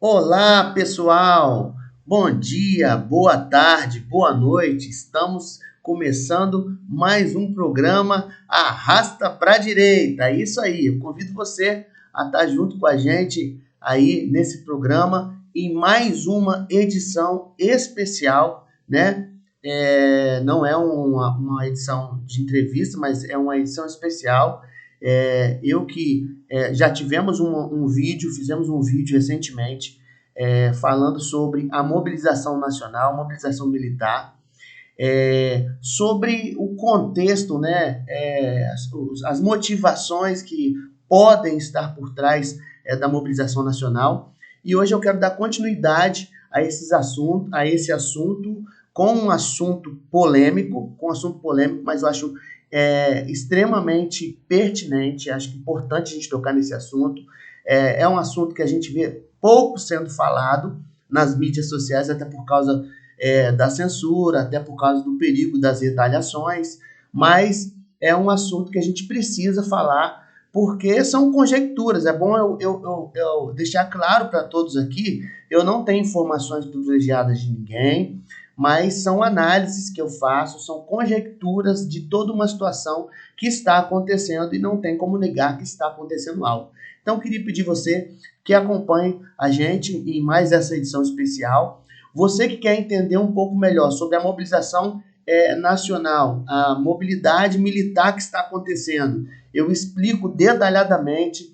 Olá, pessoal! Bom dia, boa tarde, boa noite. Estamos começando mais um programa Arrasta para a Direita. É isso aí, eu convido você a estar junto com a gente aí nesse programa em mais uma edição especial, né? Não é uma edição de entrevista, mas é uma edição especial. Já tivemos um vídeo, fizemos um vídeo recentemente falando sobre a mobilização nacional, mobilização militar, sobre o contexto, né, as motivações que podem estar por trás da mobilização nacional. E hoje eu quero dar continuidade a esse assunto com um assunto polêmico, mas eu acho extremamente pertinente, acho que é importante a gente tocar nesse assunto. É um assunto que a gente vê pouco sendo falado nas mídias sociais, até por causa da censura, até por causa do perigo das retaliações, mas é um assunto que a gente precisa falar, porque são conjecturas. É bom eu deixar claro para todos aqui, eu não tenho informações privilegiadas de ninguém, mas são análises que eu faço, são conjecturas de toda uma situação que está acontecendo e não tem como negar que está acontecendo algo. Então, eu queria pedir você que acompanhe a gente em mais essa edição especial. Você que quer entender um pouco melhor sobre a mobilização nacional, a mobilidade militar que está acontecendo, eu explico detalhadamente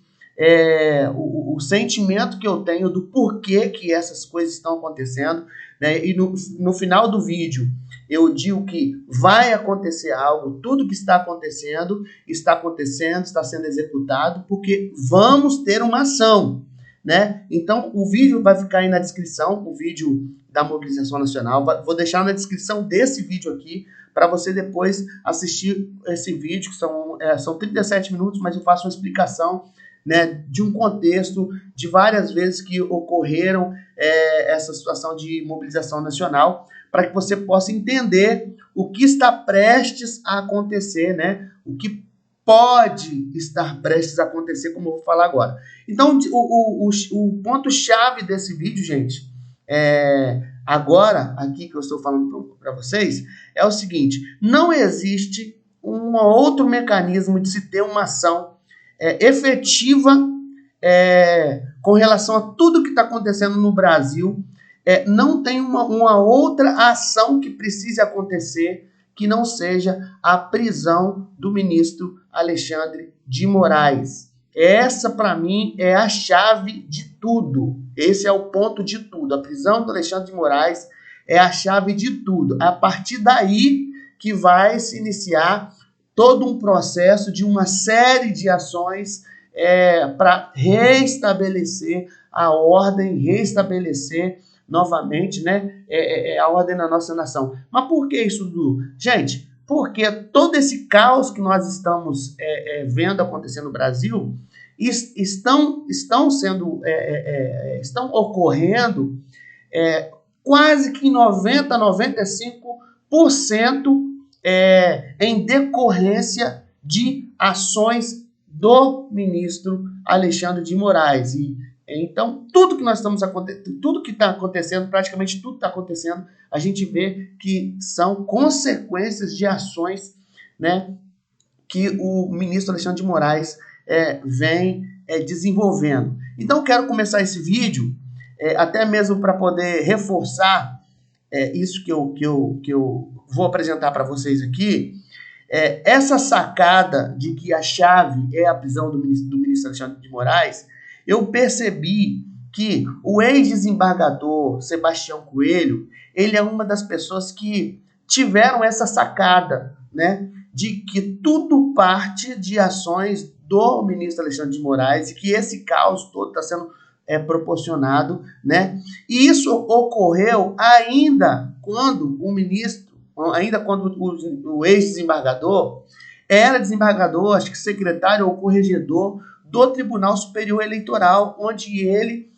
o sentimento que eu tenho do porquê que essas coisas estão acontecendo, né? E no final do vídeo eu digo que vai acontecer algo, tudo que está acontecendo, está sendo executado, porque vamos ter uma ação, né? Então, o vídeo vai ficar aí na descrição, o vídeo da mobilização nacional. Vou deixar na descrição desse vídeo aqui, para você depois assistir esse vídeo, que são 37 minutos, mas eu faço uma explicação, né, de um contexto, de várias vezes que ocorreram essa situação de mobilização nacional, para que você possa entender o que está prestes a acontecer, né? O que pode estar prestes a acontecer, como eu vou falar agora. Então, o ponto-chave desse vídeo, gente, agora, aqui que eu estou falando para vocês, é o seguinte: não existe um outro mecanismo de se ter uma ação efetiva com relação a tudo que está acontecendo no Brasil. Não tem uma outra ação que precise acontecer que não seja a prisão do ministro Alexandre de Moraes. Essa, para mim, é a chave de tudo. Esse é o ponto de tudo. A prisão do Alexandre de Moraes é a chave de tudo. É a partir daí que vai se iniciar todo um processo de uma série de ações para reestabelecer a ordem, reestabelecer novamente, né, a ordem na nossa nação. Mas por que isso, Dudu? Gente, porque todo esse caos que nós estamos vendo acontecer no Brasil estão ocorrendo quase que em 90, 95% em decorrência de ações do ministro Alexandre de Moraes. Então, tudo que está acontecendo, praticamente tudo que está acontecendo, a gente vê que são consequências de ações, né, que o ministro Alexandre de Moraes vem desenvolvendo. Então, quero começar esse vídeo, até mesmo para poder reforçar isso que eu vou apresentar para vocês aqui. Essa sacada de que a chave é a prisão do ministro Alexandre de Moraes, eu percebi que o ex-desembargador Sebastião Coelho, ele é uma das pessoas que tiveram essa sacada, né, de que tudo parte de ações do ministro Alexandre de Moraes e que esse caos todo está sendo proporcionado, né? E isso ocorreu ainda quando o ex-desembargador era desembargador, acho que secretário ou corregedor do Tribunal Superior Eleitoral, onde ele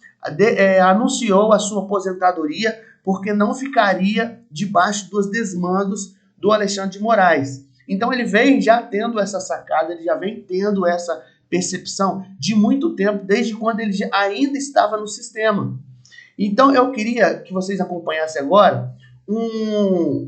anunciou a sua aposentadoria porque não ficaria debaixo dos desmandos do Alexandre de Moraes. Então ele vem já tendo essa sacada, ele já vem tendo essa percepção de muito tempo, desde quando ele ainda estava no sistema. Então, eu queria que vocês acompanhassem agora um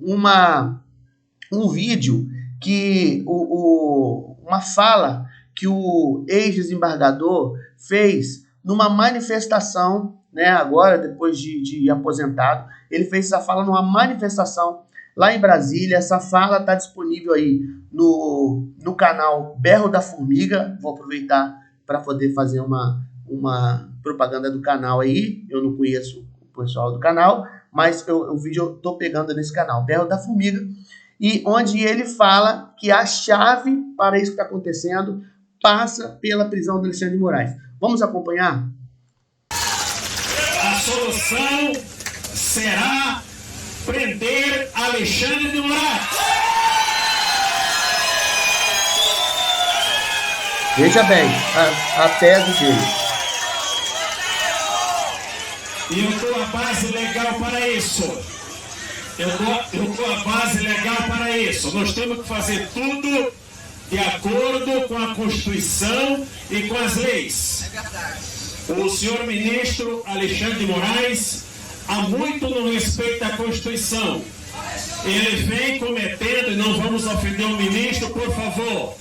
vídeo que uma fala que o ex-desembargador fez numa manifestação, né, agora, depois de aposentado. Ele fez essa fala numa manifestação lá em Brasília. Essa fala está disponível aí no canal Berro da Formiga. Vou aproveitar para poder fazer uma propaganda do canal aí. Eu não conheço o pessoal do canal, mas o vídeo eu estou pegando nesse canal, Berro da Formiga, e onde ele fala que a chave para isso que está acontecendo passa pela prisão do Alexandre de Moraes. Vamos acompanhar? A solução será prender Alexandre de Moraes. Veja bem a tese dele. E eu dou a base legal para isso. Eu dou a base legal para isso. Nós temos que fazer tudo de acordo com a Constituição e com as leis. É verdade. O senhor ministro Alexandre de Moraes há muito não respeita a Constituição. Ele vem cometendo, e não vamos ofender o ministro, por favor.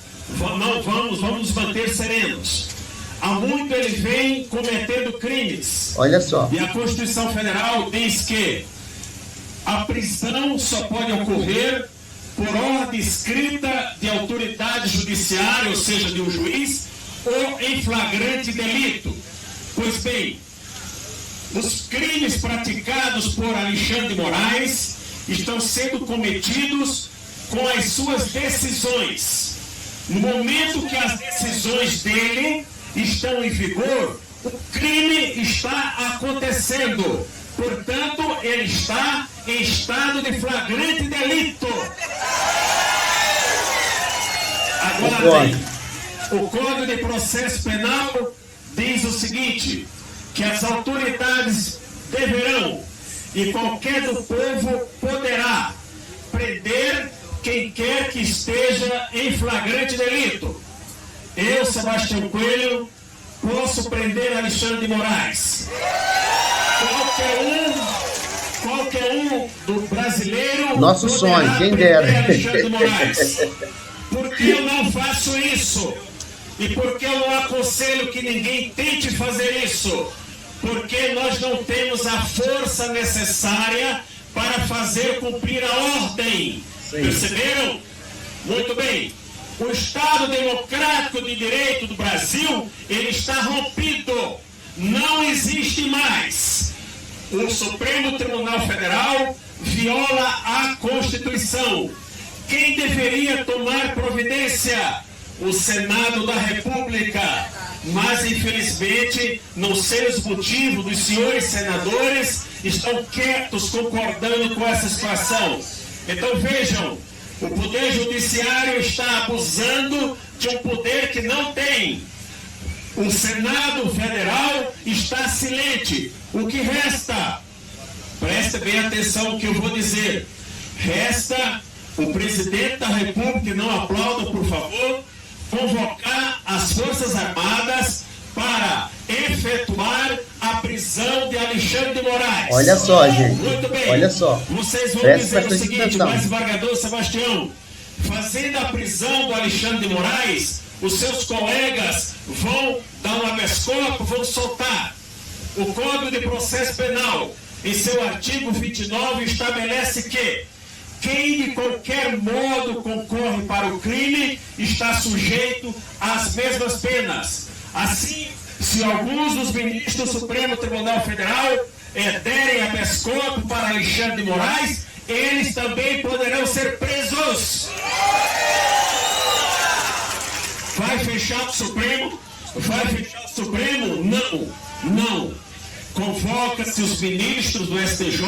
Não vamos nos manter serenos. Há muito ele vem cometendo crimes. Olha só. E a Constituição Federal diz que a prisão só pode ocorrer por ordem escrita de autoridade judiciária, ou seja, de um juiz, ou em flagrante delito. Pois bem, os crimes praticados por Alexandre de Moraes estão sendo cometidos com as suas decisões. No momento que as decisões dele estão em vigor, o crime está acontecendo. Portanto, ele está em estado de flagrante delito. Agora bem, o Código de Processo Penal diz o seguinte, que as autoridades deverão, e qualquer do povo poderá, prender quem quer que esteja em flagrante delito. Eu, Sebastião Coelho, posso prender Alexandre de Moraes. Qualquer um do brasileiro... Nosso sonho, quem dera. Alexandre de Moraes. Por que eu não faço isso? E por que eu não aconselho que ninguém tente fazer isso? Porque nós não temos a força necessária para fazer cumprir a ordem. Sim. Perceberam? Muito bem. O Estado Democrático de Direito do Brasil, ele está rompido. Não existe mais. O Supremo Tribunal Federal viola a Constituição. Quem deveria tomar providência? O Senado da República. Mas, infelizmente, não sei os motivos dos senhores senadores, estão quietos, concordando com essa situação. Então, vejam, o Poder Judiciário está abusando de um poder que não tem. O Senado Federal está silente. O que resta? Presta bem atenção no que eu vou dizer. Resta o presidente da República, e não aplaudam, por favor, convocar as Forças Armadas para efetuar a prisão de Alexandre de Moraes. Olha só, gente. Muito bem. Olha só. Vocês vão dizer o seguinte, mais desembargador Sebastião, fazendo a prisão do Alexandre de Moraes, os seus colegas vão dar um habeas corpus, vão soltar. O Código de Processo Penal, em seu artigo 29, estabelece que quem de qualquer modo concorre para o crime está sujeito às mesmas penas. Assim, se alguns dos ministros do Supremo Tribunal Federal derem habeas corpus para Alexandre de Moraes, eles também poderão ser presos. Vai fechar o Supremo? Vai fechar o Supremo? Não. Convoca-se os ministros do STJ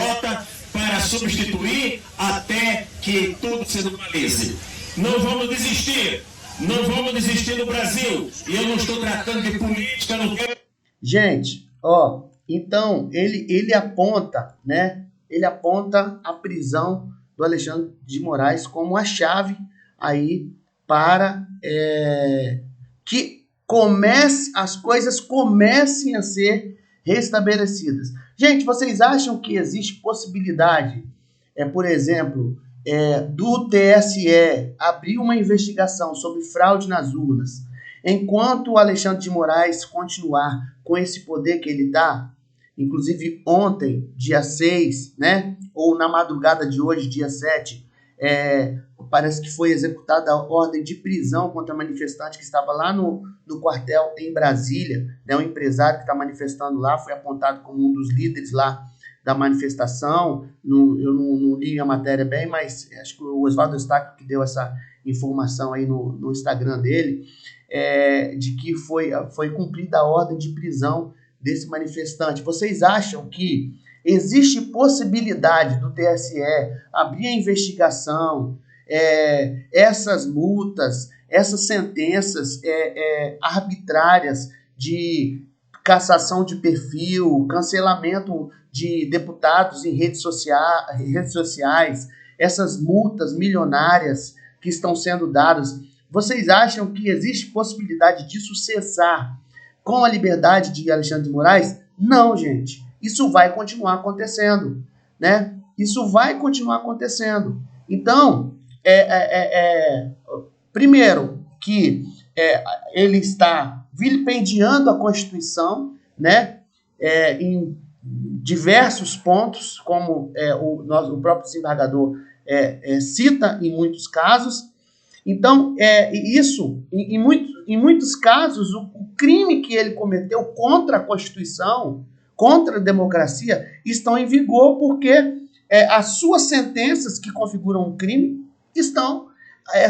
para substituir até que tudo se normalize. Não vamos desistir. Não vamos desistir no Brasil. E eu não estou tratando de política, não quero... Gente, então ele aponta, né? Ele aponta a prisão do Alexandre de Moraes como a chave aí para que as coisas comecem a ser restabelecidas. Gente, vocês acham que existe possibilidade, por exemplo, do TSE abrir uma investigação sobre fraude nas urnas, enquanto o Alexandre de Moraes continuar com esse poder que ele está? Inclusive ontem, dia 6, né? Ou na madrugada de hoje, dia 7, parece que foi executada a ordem de prisão contra manifestante que estava lá no quartel em Brasília, né? Um empresário que está manifestando lá, foi apontado como um dos líderes lá da manifestação. Eu não li a matéria bem, mas acho que o Oswaldo Eustáquio que deu essa informação aí no Instagram dele, de que foi cumprida a ordem de prisão desse manifestante. Vocês acham que existe possibilidade do TSE abrir a investigação, essas multas, essas sentenças arbitrárias de cassação de perfil, cancelamento de deputados em redes sociais, essas multas milionárias que estão sendo dadas? Vocês acham que existe possibilidade disso cessar com a liberdade de Alexandre de Moraes? Não, gente. Isso vai continuar acontecendo, né? Isso vai continuar acontecendo. Então, primeiro que ele está vilipendiando a Constituição, né? Em diversos pontos, como o próprio desembargador cita em muitos casos. Então, isso, em muitos casos, o crime que ele cometeu contra a Constituição, contra a democracia, estão em vigor porque as suas sentenças que configuram um crime estão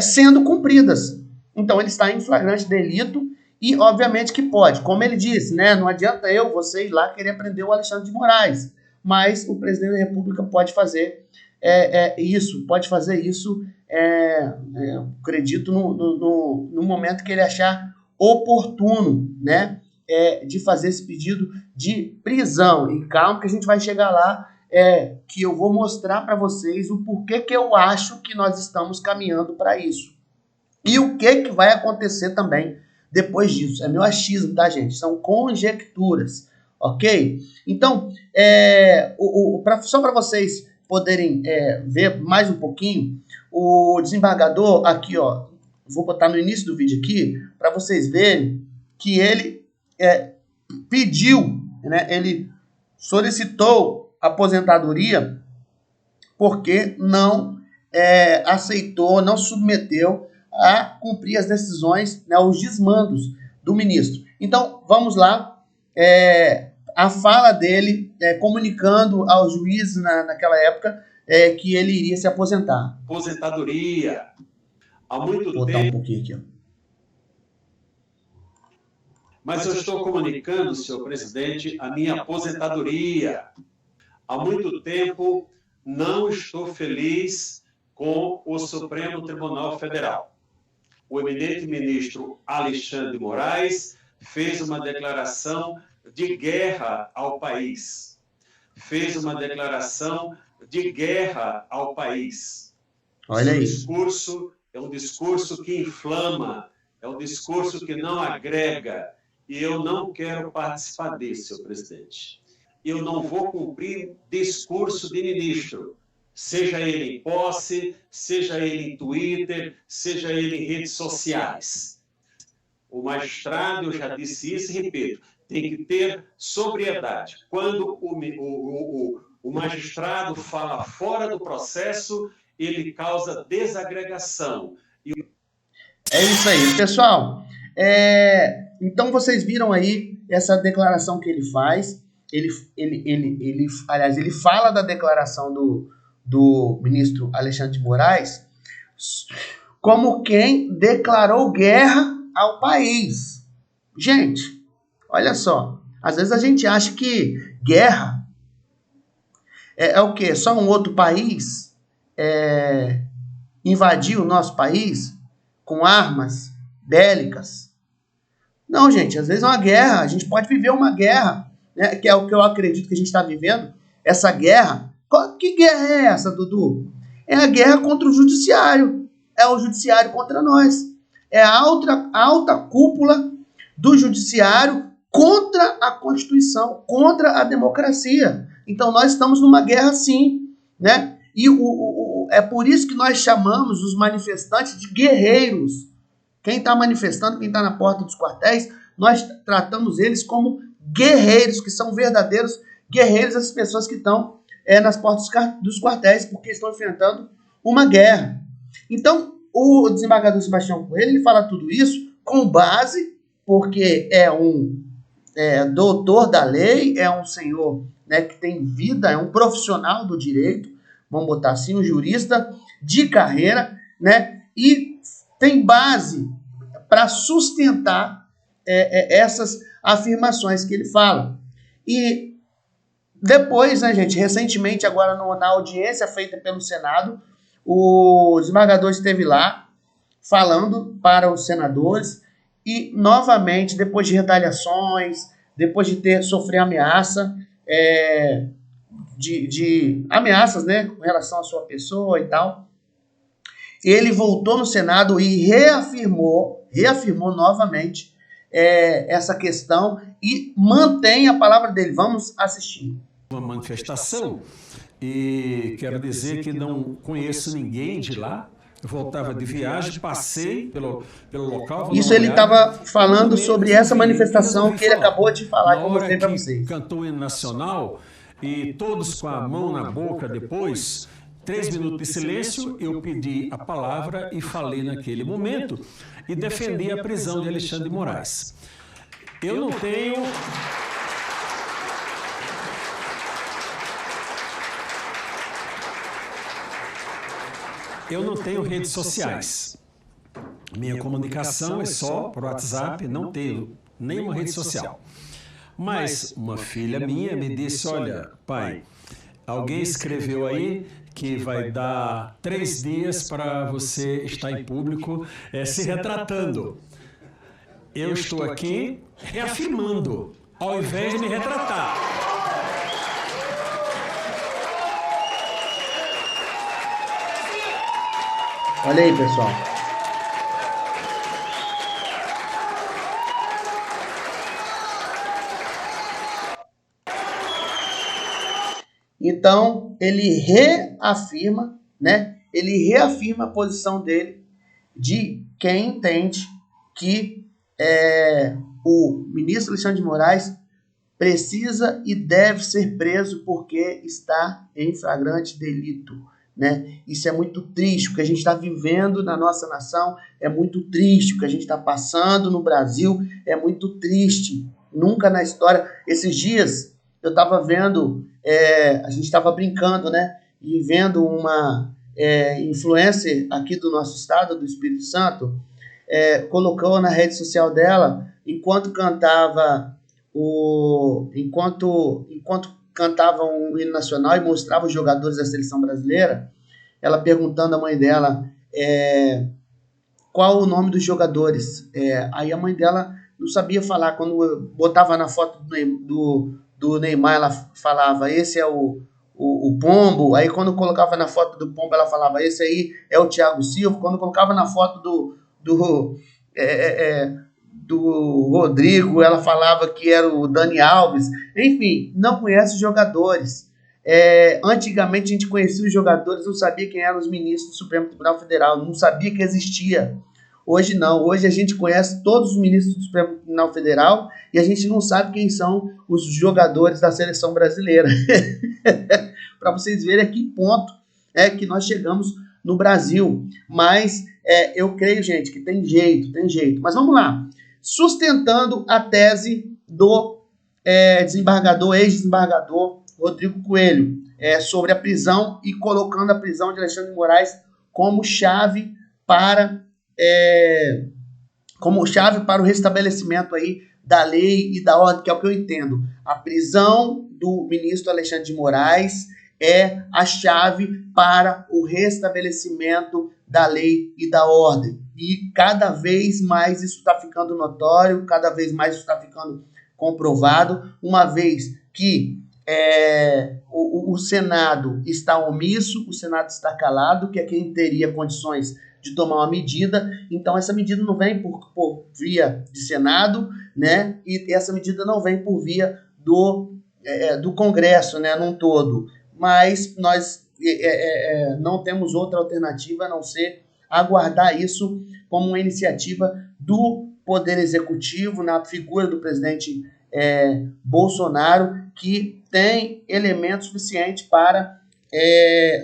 sendo cumpridas. Então, ele está em flagrante delito e, obviamente, que pode. Como ele disse, né, não adianta você ir lá querer prender o Alexandre de Moraes, mas o presidente da República pode fazer isso, acredito, no momento que ele achar oportuno, né, de fazer esse pedido de prisão. E calma que a gente vai chegar lá, que eu vou mostrar para vocês o porquê que eu acho que nós estamos caminhando para isso. E o que vai acontecer também depois disso. É meu achismo, tá, gente? São conjecturas, ok? Então, só para vocês poderem ver mais um pouquinho, o desembargador aqui, ó, vou botar no início do vídeo aqui, para vocês verem que ele pediu, né, ele solicitou aposentadoria porque não aceitou, não submeteu a cumprir as decisões, né, os desmandos do ministro. Então, vamos lá, a fala dele comunicando aos juízes naquela época que ele iria se aposentar. Aposentadoria. Há muito Vou botar tempo. Um pouquinho aqui, ó. Mas eu estou comunicando, senhor presidente, a minha aposentadoria. Há muito tempo não estou feliz com o Supremo Tribunal Federal. O eminente ministro Alexandre de Moraes fez uma declaração de guerra ao país. Fez uma declaração de guerra ao país. Olha aí. Discurso é um discurso que inflama, é um discurso que não agrega, e eu não quero participar desse, senhor presidente. Eu não vou cumprir discurso de ministro, seja ele em posse, seja ele em Twitter, seja ele em redes sociais. O magistrado, eu já disse isso e repito, tem que ter sobriedade. Quando o magistrado fala fora do processo, ele causa desagregação. É isso aí, pessoal. Então vocês viram aí essa declaração que ele faz. Aliás, ele fala da declaração do ministro Alexandre de Moraes como quem declarou guerra ao país. Gente, olha só. Às vezes a gente acha que guerra é o quê? Só um outro país invadir o nosso país com armas bélicas. Não, gente, às vezes é uma guerra, a gente pode viver uma guerra, né, que é o que eu acredito que a gente está vivendo, essa guerra. Que guerra é essa, Dudu? É a guerra contra o judiciário, é o judiciário contra nós, é a alta cúpula do judiciário contra a Constituição, contra a democracia. Então nós estamos numa guerra sim, né? E é por isso que nós chamamos os manifestantes de guerreiros. Quem está manifestando, quem está na porta dos quartéis, nós tratamos eles como guerreiros, que são verdadeiros guerreiros, as pessoas que estão nas portas dos quartéis, porque estão enfrentando uma guerra. Então, o desembargador Sebastião Coelho, ele fala tudo isso com base, porque é um doutor da lei, é um senhor, né, que tem vida, é um profissional do direito, vamos botar assim, um jurista de carreira, né, e tem base para sustentar essas afirmações que ele fala. E depois, né, gente, recentemente, agora na audiência feita pelo Senado, o desembargador esteve lá falando para os senadores e, novamente, depois de retaliações, depois de sofrer ameaça, de ameaças, né, com relação à sua pessoa e tal, ele voltou no Senado e reafirmou novamente essa questão e mantém a palavra dele. Vamos assistir. Uma manifestação, e quero dizer que não conheço ninguém de lá. Eu voltava de viagem, passei pelo local. Isso ele estava falando sobre essa manifestação que ele acabou de falar, que eu mostrei para vocês. Cantou o hino nacional e todos com a mão na boca depois, 3 minutos de silêncio, eu pedi a palavra e falei naquele momento e defendi a prisão de Alexandre de Moraes. Eu não tenho... Eu não tenho redes sociais. Minha comunicação é só por WhatsApp, não tenho nenhuma rede social. Mas uma filha minha me disse, olha, pai, alguém escreveu aí que vai dar 3 dias para você estar em público se retratando. Eu estou aqui reafirmando, ao invés de me retratar. Olha aí, pessoal. Então, ele reafirma, né? Ele reafirma a posição dele de quem entende que o ministro Alexandre de Moraes precisa e deve ser preso porque está em flagrante delito. Né? Isso é muito triste, o que a gente está vivendo na nossa nação é muito triste, o que a gente está passando no Brasil é muito triste. Nunca na história, esses dias eu estava vendo, a gente estava brincando, né? E vendo uma influencer aqui do nosso estado, do Espírito Santo, colocou na rede social dela, enquanto cantava cantavam o hino nacional e mostrava os jogadores da seleção brasileira, ela perguntando à mãe dela qual o nome dos jogadores. Aí a mãe dela não sabia falar. Quando eu botava na foto do Neymar, ela falava, esse é o Pombo. Aí quando eu colocava na foto do Pombo, ela falava, esse aí é o Thiago Silva. Quando eu colocava na foto do Rodrigo, ela falava que era o Dani Alves. Enfim, não conhece os jogadores. Antigamente a gente conhecia os jogadores, não sabia quem eram os ministros do Supremo Tribunal Federal, não sabia que existia. Hoje não, hoje a gente conhece todos os ministros do Supremo Tribunal Federal e a gente não sabe quem são os jogadores da seleção brasileira. Para vocês verem a que ponto que nós chegamos no Brasil. Mas eu creio, gente, que tem jeito. Mas vamos lá. Sustentando a tese do ex-desembargador Rodrigo Coelho, sobre a prisão e colocando a prisão de Alexandre de Moraes como chave para o restabelecimento aí da lei e da ordem, que é o que eu entendo. A prisão do ministro Alexandre de Moraes é a chave para o restabelecimento da lei e da ordem. E cada vez mais isso está ficando notório, cada vez mais isso está ficando comprovado, uma vez que o Senado está omisso, o Senado está calado, que é quem teria condições de tomar uma medida. Então, essa medida não vem por via de Senado, né? E essa medida não vem por via do Congresso, né, num todo. Mas nós não temos outra alternativa a não ser aguardar isso como uma iniciativa do Poder Executivo, na figura do presidente Bolsonaro, que tem elementos suficientes para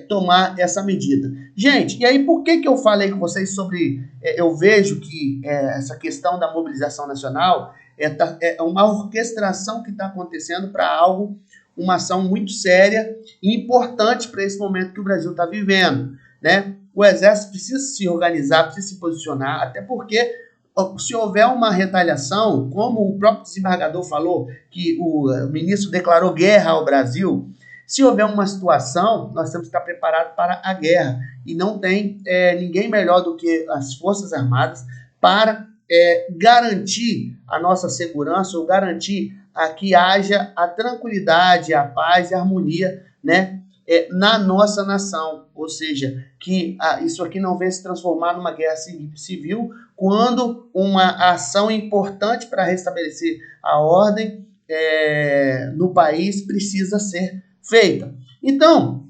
tomar essa medida. Gente, e aí por que eu falei com vocês sobre... eu vejo que essa questão da mobilização nacional é uma orquestração que está acontecendo para algo, uma ação muito séria e importante para esse momento que o Brasil está vivendo, né? O Exército precisa se organizar, precisa se posicionar, até porque se houver uma retaliação, como o próprio desembargador falou, que o ministro declarou guerra ao Brasil, se houver uma situação, nós temos que estar preparados para a guerra. E não tem ninguém melhor do que as Forças Armadas para garantir a nossa segurança, ou garantir que haja a tranquilidade, a paz e a harmonia, né, na nossa nação. Ou seja, que isso aqui não venha se transformar numa guerra civil, quando uma ação importante para restabelecer a ordem no país precisa ser feita. Então,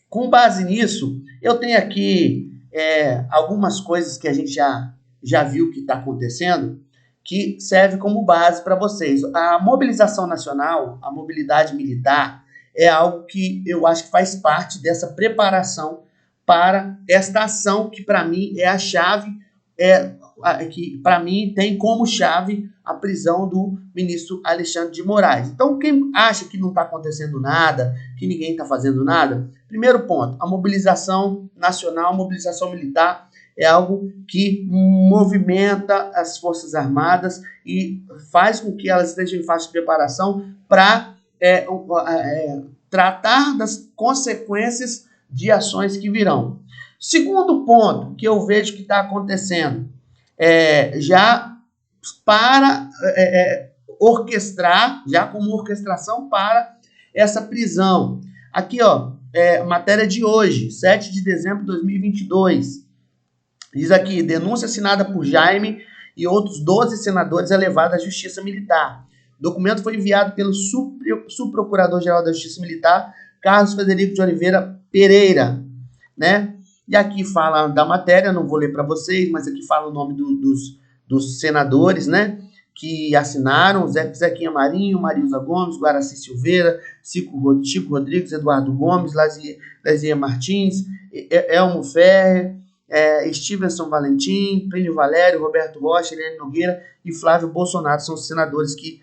com base nisso, eu tenho aqui algumas coisas que a gente já viu que está acontecendo, que serve como base para vocês. A mobilização nacional, a mobilidade militar, é algo que eu acho que faz parte dessa preparação para esta ação, que para mim é a chave, que para mim tem como chave a prisão do ministro Alexandre de Moraes. Então, quem acha que não está acontecendo nada, que ninguém está fazendo nada, primeiro ponto, a mobilização nacional, a mobilização militar é algo que movimenta as Forças Armadas e faz com que elas estejam em fase de preparação para tratar das consequências de ações que virão. Segundo ponto que eu vejo que está acontecendo, já para orquestrar, já como orquestração para essa prisão. Aqui, matéria de hoje, 7 de dezembro de 2022. Diz aqui, denúncia assinada por Jaime e outros 12 senadores é levada à Justiça Militar. O documento foi enviado pelo subprocurador-geral da Justiça Militar, Carlos Frederico de Oliveira Pereira, né? E aqui fala da matéria, não vou ler para vocês, mas aqui fala o nome dos senadores, né? Que assinaram: Zequinha Marinho, Marilza Gomes, Guaraci Silveira, Chico Rodrigues, Eduardo Gomes, Lazier Martins, Elmo Ferrer, Stevenson Valentim, Plínio Valério, Roberto Rocha, Eliane Nogueira e Flávio Bolsonaro. São os senadores que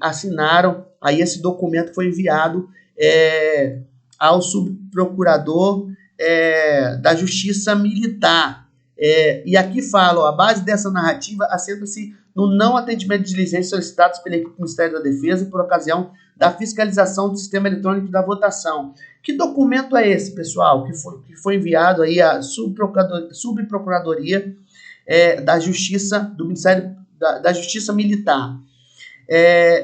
assinaram. Aí esse documento foi enviado ao subprocurador da Justiça Militar. E aqui fala, a base dessa narrativa assenta-se no não atendimento de diligências solicitadas pela equipe do Ministério da Defesa por ocasião da fiscalização do sistema eletrônico da votação. Que documento é esse, pessoal, que foi enviado aí à subprocuradoria da Justiça, do Ministério da Justiça Militar?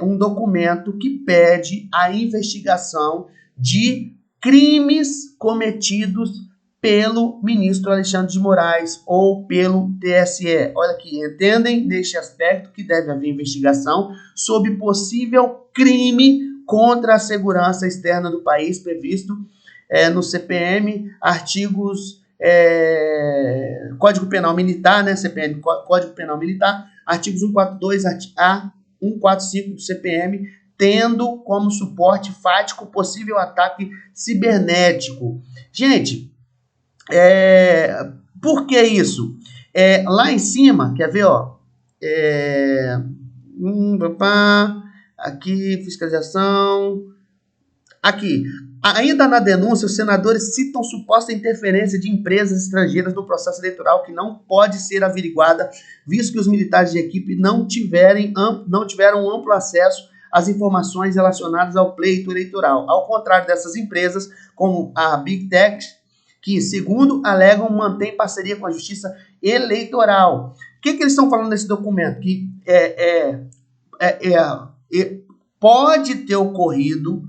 Um documento que pede a investigação de crimes cometidos pelo ministro Alexandre de Moraes ou pelo TSE. Olha aqui, entendem deste aspecto que deve haver investigação sobre possível crime contra a segurança externa do país previsto no CPM, artigos Código Penal Militar, né, CPM, Código Penal Militar, artigos 142 a 145 do CPM, tendo como suporte fático possível ataque cibernético. Gente, por que isso? Lá em cima, quer ver, ó? Aqui, fiscalização. Aqui, ainda na denúncia, os senadores citam suposta interferência de empresas estrangeiras no processo eleitoral que não pode ser averiguada, visto que os militares de equipe não tiveram amplo acesso às informações relacionadas ao pleito eleitoral. Ao contrário dessas empresas, como a Big Tech, que, segundo alegam, mantém parceria com a Justiça Eleitoral. O que eles estão falando nesse documento? Que pode ter ocorrido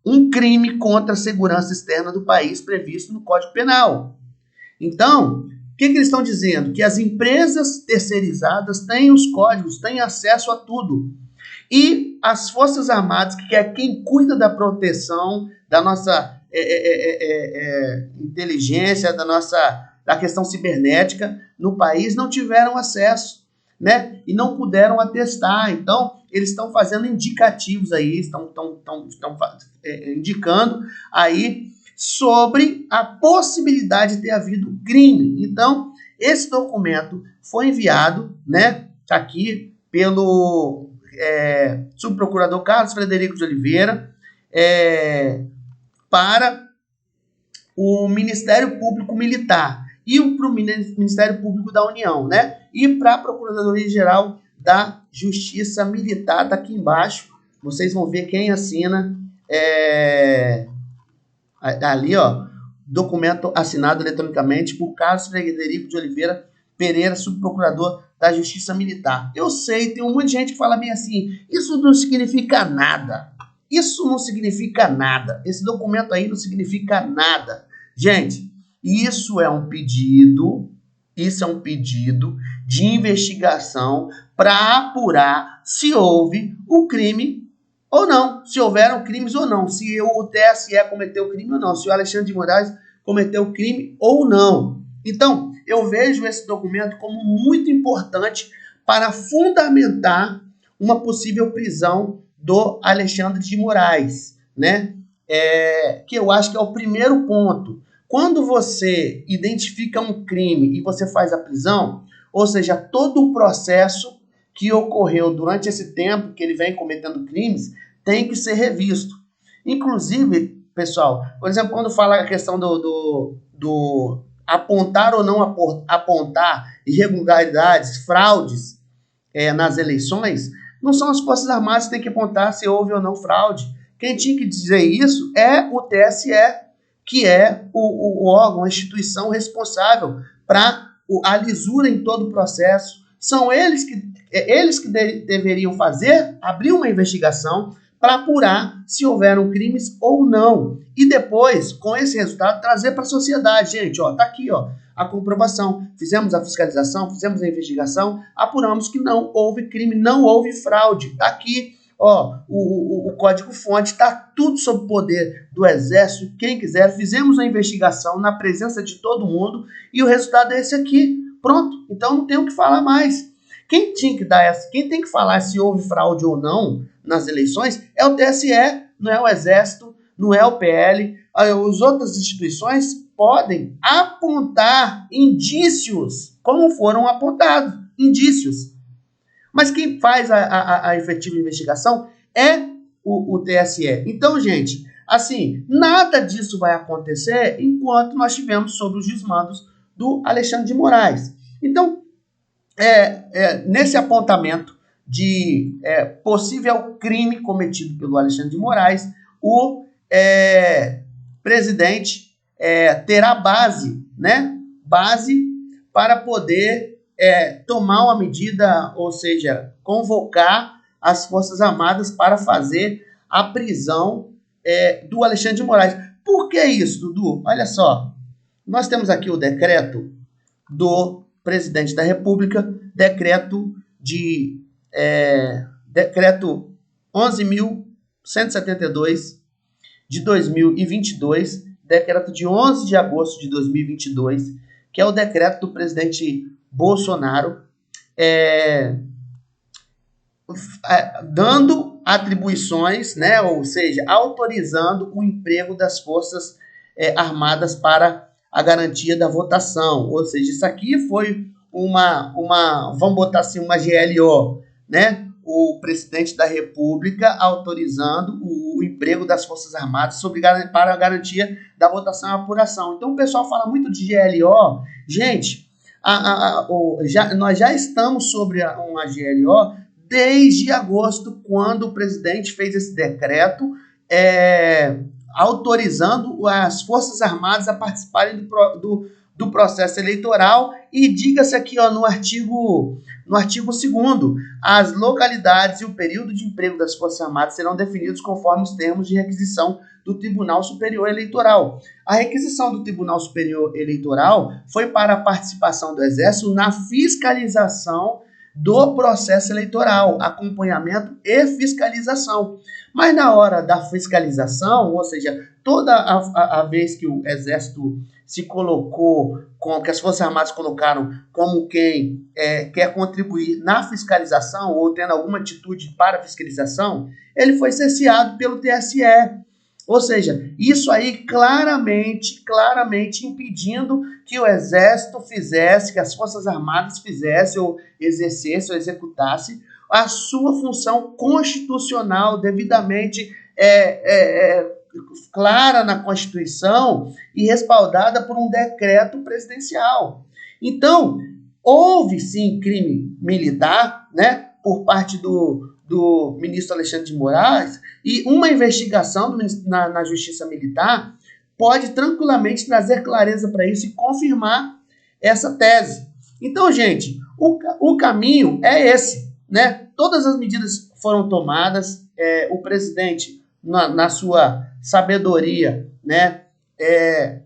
um crime contra a segurança externa do país previsto no Código Penal. Então, que eles estão dizendo? Que as empresas terceirizadas têm os códigos, têm acesso a tudo. E as Forças Armadas, que é quem cuida da proteção da nossa inteligência, da questão cibernética no país, não tiveram acesso, né? E não puderam atestar. Então, eles estão fazendo indicativos aí, estão indicando aí sobre a possibilidade de ter havido crime. Então, esse documento foi enviado, né, aqui pelo subprocurador Carlos Frederico de Oliveira para o Ministério Público Militar e para o Ministério Público da União, né, e para a Procuradoria-Geral da Justiça Militar. Está aqui embaixo, vocês vão ver quem assina, ali, ó, documento assinado eletronicamente por Carlos Frederico de Oliveira Pereira, subprocurador da Justiça Militar. Eu sei, tem um monte de gente que fala bem assim, isso não significa nada. Isso não significa nada. Esse documento aí não significa nada. Gente, isso é um pedido de investigação para apurar se houve o crime ou não, se houveram crimes ou não, se o TSE cometeu crime ou não, se o Alexandre de Moraes cometeu crime ou não. Então, eu vejo esse documento como muito importante para fundamentar uma possível prisão do Alexandre de Moraes, né? Que eu acho que é o primeiro ponto. Quando você identifica um crime e você faz a prisão, ou seja, todo o processo que ocorreu durante esse tempo que ele vem cometendo crimes tem que ser revisto. Inclusive, pessoal, por exemplo, quando fala a questão do apontar ou não apontar irregularidades, fraudes nas eleições, não são as Forças Armadas que têm que apontar se houve ou não fraude. Quem tinha que dizer isso é o TSE, que é o órgão, a instituição responsável para a lisura em todo o processo. São eles que deveriam abrir uma investigação para apurar se houveram crimes ou não. E depois, com esse resultado, trazer para a sociedade. Gente, ó, tá aqui, ó, a comprovação. Fizemos a fiscalização, fizemos a investigação, apuramos que não houve crime, não houve fraude. Tá aqui, ó, o código-fonte, está tudo sob o poder do Exército. Quem quiser, fizemos a investigação na presença de todo mundo e o resultado é esse aqui. Pronto, então não tem o que falar mais. Quem tem que falar se houve fraude ou não nas eleições é o TSE, não é o Exército, não é o PL. As outras instituições podem apontar indícios, como foram apontados, indícios. Mas quem faz a efetiva investigação é o TSE. Então, gente, assim, nada disso vai acontecer enquanto nós estivermos sob os desmandos do Alexandre de Moraes. Então, nesse apontamento de possível crime cometido pelo Alexandre de Moraes, o presidente terá base para poder tomar uma medida, ou seja, convocar as Forças Armadas para fazer a prisão do Alexandre de Moraes. Por que isso, Dudu? Olha só, nós temos aqui o decreto do presidente da República, decreto 11.172 de 2022, decreto de 11 de agosto de 2022, que é o decreto do presidente Bolsonaro, dando atribuições, né, ou seja, autorizando o emprego das Forças Armadas para a garantia da votação. Ou seja, isso aqui foi vamos botar assim, uma GLO, né? O presidente da República autorizando o emprego das Forças Armadas para a garantia da votação e apuração. Então, o pessoal fala muito de GLO. Gente, nós já estamos sobre uma GLO desde agosto, quando o presidente fez esse decreto autorizando as Forças Armadas a participarem do processo eleitoral. E diga-se aqui, ó, no artigo No artigo 2º, as localidades e o período de emprego das Forças Armadas serão definidos conforme os termos de requisição do Tribunal Superior Eleitoral. A requisição do Tribunal Superior Eleitoral foi para a participação do Exército na fiscalização do processo eleitoral, acompanhamento e fiscalização. Mas na hora da fiscalização, ou seja, toda a vez que o Exército se colocou, que as Forças Armadas colocaram como quem quer contribuir na fiscalização ou tendo alguma atitude para a fiscalização, ele foi cerceado pelo TSE. Ou seja, isso aí claramente impedindo que o Exército fizesse, que as Forças Armadas fizessem, ou exercessem, ou executassem a sua função constitucional, devidamente clara na Constituição e respaldada por um decreto presidencial. Então, houve sim crime militar, né, por parte do ministro Alexandre de Moraes, e uma investigação na Justiça Militar pode tranquilamente trazer clareza para isso e confirmar essa tese. Então, gente, o caminho é esse, né? Todas as medidas foram tomadas, o presidente, na sua sabedoria, né,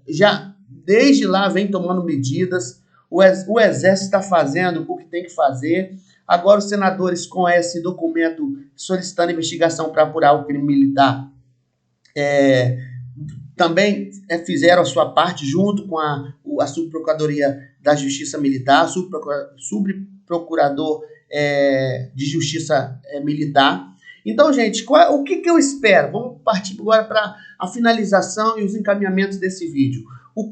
já desde lá vem tomando medidas, o Exército está fazendo o que tem que fazer. Agora os senadores, com esse documento solicitando investigação para apurar o crime militar, também fizeram a sua parte junto com a Subprocuradoria da Justiça Militar, Subprocurador de Justiça Militar. Então, gente, o que eu espero? Vamos partir agora para a finalização e os encaminhamentos desse vídeo.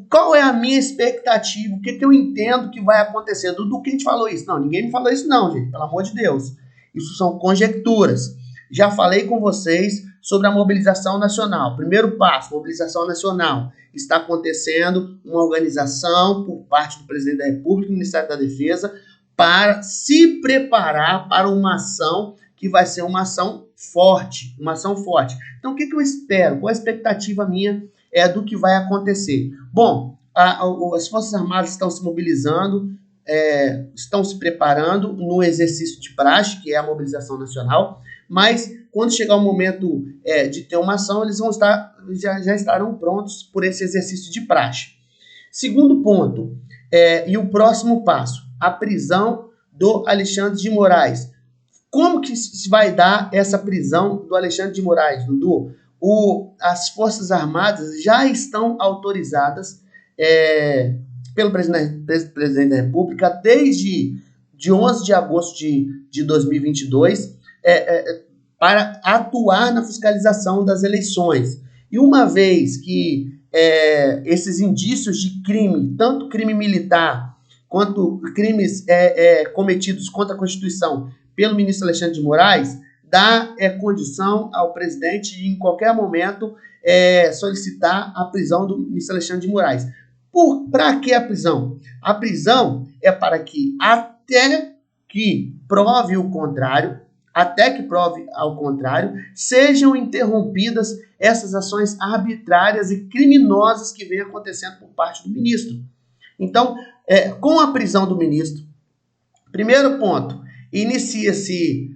Qual é a minha expectativa? O que eu entendo que vai acontecer? Dudu, quem te falou isso? Não, ninguém me falou isso não, gente, pelo amor de Deus. Isso são conjecturas. Já falei com vocês sobre a mobilização nacional. Primeiro passo, mobilização nacional. Está acontecendo uma organização por parte do Presidente da República e do Ministério da Defesa para se preparar para uma ação que vai ser uma ação forte, Então, o que eu espero? Qual a expectativa minha do que vai acontecer? Bom, as Forças Armadas estão se mobilizando, estão se preparando no exercício de praxe, que é a mobilização nacional, mas quando chegar o momento de ter uma ação, eles vão já estarão prontos por esse exercício de praxe. Segundo ponto, e o próximo passo, a prisão do Alexandre de Moraes. Como que se vai dar essa prisão do Alexandre de Moraes, Dudu? As Forças Armadas já estão autorizadas pelo Presidente da República desde 11 de agosto de 2022 para atuar na fiscalização das eleições. E uma vez que esses indícios de crime, tanto crime militar quanto crimes cometidos contra a Constituição pelo ministro Alexandre de Moraes, dá condição ao presidente de, em qualquer momento, solicitar a prisão do ministro Alexandre de Moraes. Para que a prisão? A prisão é para que, até que prove ao contrário, sejam interrompidas essas ações arbitrárias e criminosas que vêm acontecendo por parte do ministro. Então, com a prisão do ministro, primeiro ponto, inicia-se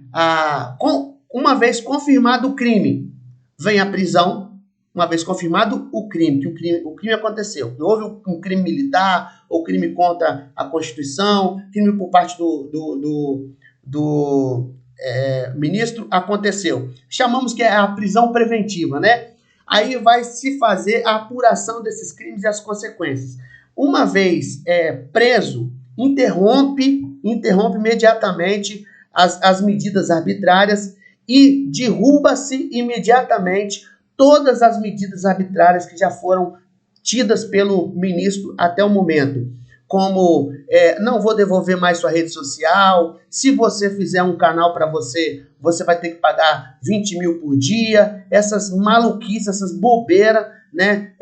uma vez confirmado o crime, vem a prisão. Uma vez confirmado o crime, que o crime aconteceu, que houve um crime militar, ou crime contra a Constituição, crime por parte do ministro, aconteceu. Chamamos que é a prisão preventiva, né? Aí vai se fazer a apuração desses crimes e as consequências. Uma vez preso, interrompe imediatamente as medidas arbitrárias e derruba-se imediatamente todas as medidas arbitrárias que já foram tidas pelo ministro até o momento, como não vou devolver mais sua rede social, se você fizer um canal para você vai ter que pagar 20 mil por dia, essas maluquices, essas bobeiras, né,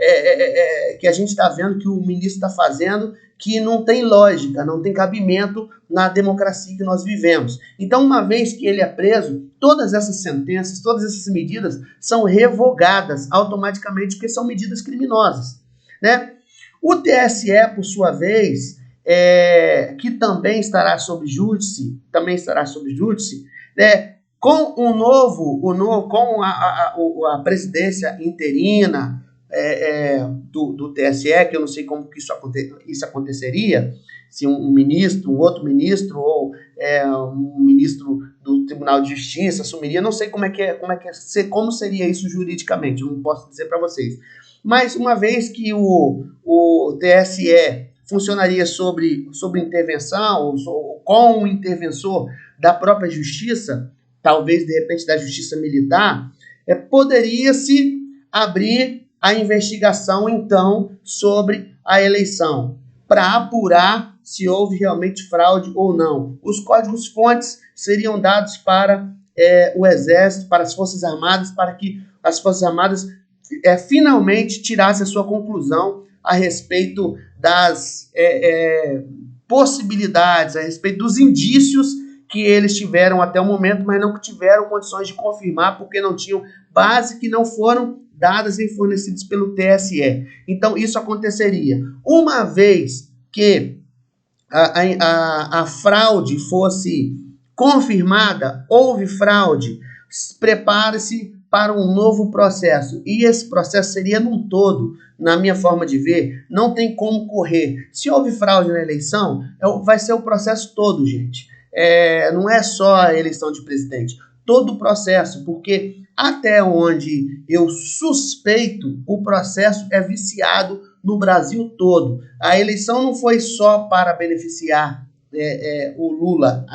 que a gente está vendo que o ministro está fazendo, que não tem lógica, não tem cabimento na democracia que nós vivemos. Então, uma vez que ele é preso, todas essas sentenças, todas essas medidas são revogadas automaticamente, porque são medidas criminosas, né? O TSE, por sua vez, que também estará sob júdice, né, com com a presidência interina do TSE, que eu não sei como que isso aconteceria, se um outro ministro ou um ministro do Tribunal de Justiça assumiria, não sei como seria isso juridicamente, eu não posso dizer para vocês. Mas uma vez que o TSE funcionaria sobre intervenção, ou com o interventor da própria justiça, talvez de repente da justiça militar, poderia-se abrir a investigação então sobre a eleição, para apurar se houve realmente fraude ou não. Os códigos-fontes seriam dados para o Exército, para as Forças Armadas, para que as Forças Armadas finalmente tirassem a sua conclusão a respeito das possibilidades, a respeito dos indícios que eles tiveram até o momento, mas não tiveram condições de confirmar, porque não tinham base, que não foram dadas e fornecidas pelo TSE. Então, isso aconteceria. Uma vez que a fraude fosse confirmada, houve fraude, prepare-se para um novo processo. E esse processo seria num todo, na minha forma de ver, não tem como correr. Se houve fraude na eleição, vai ser o processo todo, gente. Não é só a eleição de presidente, todo o processo, porque até onde eu suspeito, o processo é viciado no Brasil todo. A eleição não foi só para beneficiar o Lula.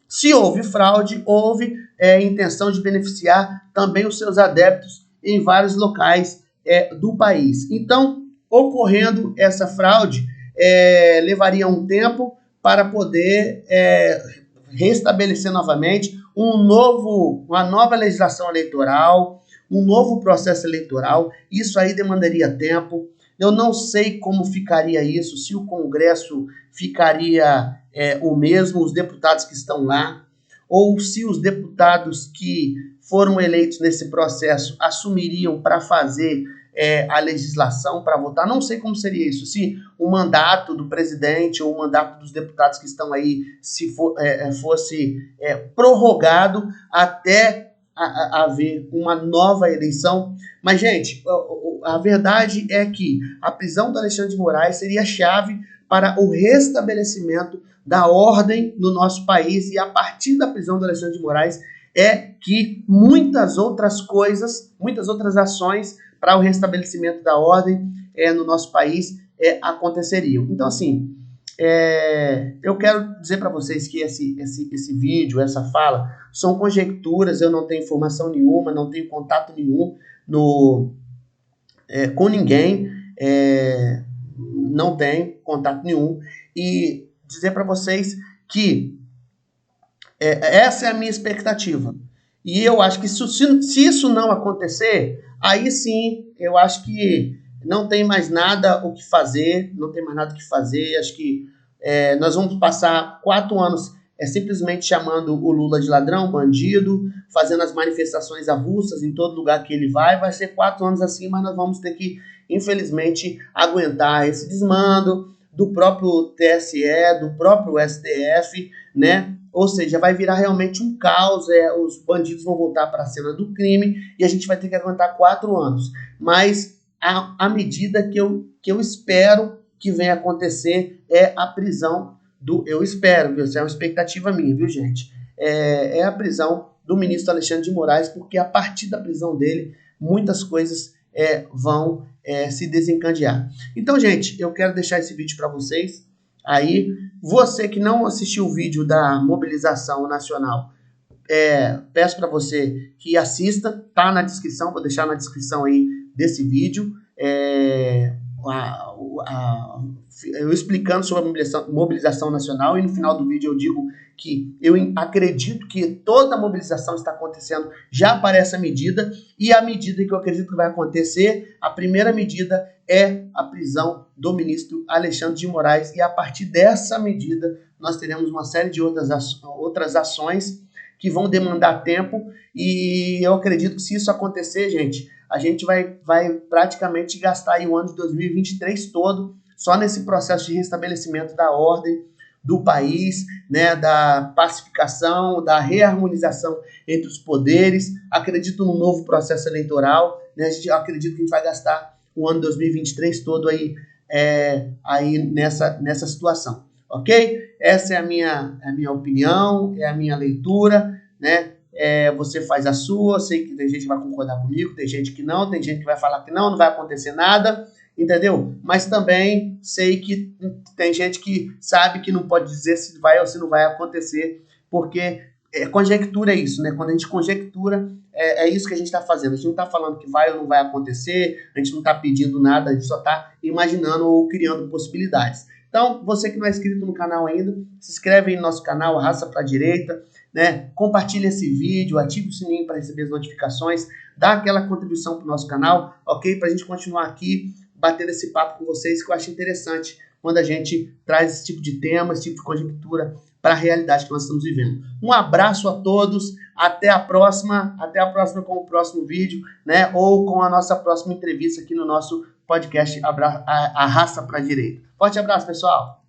Se houve fraude, houve intenção de beneficiar também os seus adeptos em vários locais do país. Então, ocorrendo essa fraude, levaria um tempo para poder restabelecer novamente uma nova legislação eleitoral, um novo processo eleitoral. Isso aí demandaria tempo. Eu não sei como ficaria isso, se o Congresso ficaria o mesmo, os deputados que estão lá, ou se os deputados que foram eleitos nesse processo assumiriam para fazer a legislação, para votar. Não sei como seria isso, se o mandato do presidente ou o mandato dos deputados que estão aí fosse prorrogado até haver uma nova eleição. Mas, gente, a verdade é que a prisão do Alexandre de Moraes seria a chave para o restabelecimento da ordem no nosso país, e a partir da prisão do Alexandre de Moraes que muitas outras ações para o restabelecimento da ordem no nosso país aconteceriam. Então, assim, eu quero dizer para vocês que esse vídeo, essa fala, são conjecturas, eu não tenho informação nenhuma, não tenho contato nenhum com ninguém, não tenho contato nenhum, e dizer para vocês que essa é a minha expectativa. E eu acho que se isso não acontecer, aí sim, eu acho que não tem mais nada o que fazer, acho que nós vamos passar 4 anos simplesmente chamando o Lula de ladrão, bandido, fazendo as manifestações avulsas em todo lugar que ele vai ser 4 anos assim, mas nós vamos ter que, infelizmente, aguentar esse desmando do próprio TSE, do próprio STF, né? Ou seja, vai virar realmente um caos, os bandidos vão voltar para a cena do crime e a gente vai ter que aguentar 4 anos. Mas a medida que eu espero que venha acontecer é a prisão eu espero, viu? Isso é uma expectativa minha, viu, gente? É a prisão do ministro Alexandre de Moraes, porque a partir da prisão dele, muitas coisas vão se desencadear. Então, gente, eu quero deixar esse vídeo para vocês. Aí, você que não assistiu o vídeo da mobilização nacional, peço para você que assista, tá na descrição, vou deixar na descrição aí desse vídeo, eu explicando sobre a mobilização nacional, e no final do vídeo eu digo que eu acredito que toda a mobilização está acontecendo já para essa medida, e a medida que eu acredito que vai acontecer, a primeira medida é a prisão do ministro Alexandre de Moraes, e a partir dessa medida nós teremos uma série de outras ações que vão demandar tempo, e eu acredito que se isso acontecer, gente, a gente vai praticamente gastar aí o ano de 2023 todo só nesse processo de restabelecimento da ordem do país, né, da pacificação, da reharmonização entre os poderes. Acredito num novo processo eleitoral, né? Acredito que a gente vai gastar o ano 2023 todo aí nessa situação, ok? Essa é a minha opinião, é a minha leitura, né? Você faz a sua, sei que tem gente que vai concordar comigo, tem gente que não, tem gente que vai falar que não vai acontecer nada, entendeu? Mas também sei que tem gente que sabe que não pode dizer se vai ou se não vai acontecer, porque conjectura é isso, né? Quando a gente conjectura, é isso que a gente está fazendo. A gente não está falando que vai ou não vai acontecer, a gente não está pedindo nada, a gente só está imaginando ou criando possibilidades. Então, você que não é inscrito no canal ainda, se inscreve aí no nosso canal, Arrasta para a Direita, né? Compartilha esse vídeo, ative o sininho para receber as notificações, dá aquela contribuição para o nosso canal, ok? Para a gente continuar aqui batendo esse papo com vocês, que eu acho interessante quando a gente traz esse tipo de tema, esse tipo de conjectura para a realidade que nós estamos vivendo. Um abraço a todos, até a próxima com o próximo vídeo, né? Ou com a nossa próxima entrevista aqui no nosso podcast Arrasta para a Direita. Forte abraço, pessoal!